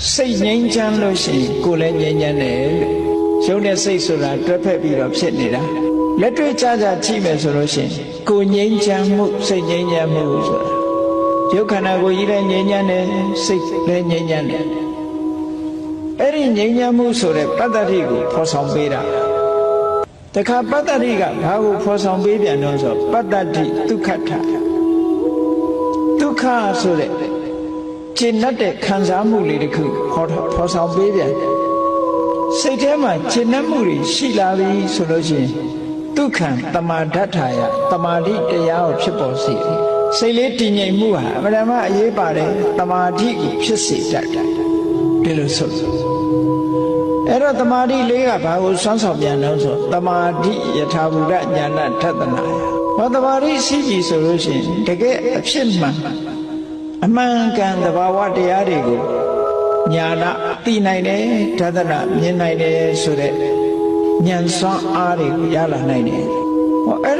စိတ်ငြိမ်းချမ်းလို့ရှိရင်ကိုယ်လည်းငြိမ်းချမ်းတယ်လို့ရုပ်နဲ့စိတ်ဆိုတာတွဲဖက်ပြီးတော့ဖြစ်နေတာလက်တွေ့ကြကြကြည့်မယ်ဆိုလို့ရှိရင်ကိုယ်ငြိမ်းချမ်းမှုစိတ်ငြိမ်းချမ်းမှုဆိုတာရုပ်ခန္ဓာကိုယ်ကြီးလည်းငြိမ်းချမ်းတယ်စိတ်လည်းငြိမ်းချမ်းတယ်အဲ့ဒီငြိမ်းချမ်းမှုဆိုတဲ့ပတ္တတိကိုဖော်ဆောင်ပေးတာတခါပတ္တတိကဘာကိုဖော်ဆောင်ပေးပြန်တော့ဆိုပတ္တတိဒုက္ခထဒုက္ခဆိုတဲ့ကျင့်တတ်တဲ့ခံစားမှုလေးတစ်ခုဖော်ဆောင်ပေးပြန်စိတ်ထဲမှာကျင့်တတ်မှုတွေရှိလာပြီဆိုလို့ရှိရင်ဒုက္ခတမာဒဋ္ဌာယတမာတိတရားကိုဖြစ်ပေါ်စေတယ်စိတ်လေးတည်ငြိမ်မှုဟာအမှန်တမ်းအရေးပါတယ်တမာတိကိုဖြစ်စေတတ်တယ်ဒီလိုဆိုအဲ့တော့တမာတိလေးကဘာကိုစွမ်းဆောင်ပြန်လို့ဆိုတမာတိယထာဘူတညာဏထသနာယဘာတမာတိရှိပြီဆိုလို့ရှိရင်တကယ်အဖြစ်မှန်အမှန်ကန်သဘာဝတရားတွေကိုညာဏသိနိုင်တယ်ဒသနာမြင်နိုင်တယ်ဆိုတဲ့ဉာဏ်စွမ်းအားတွေကိုရလာနိုင်တယ်ဟောအဲ့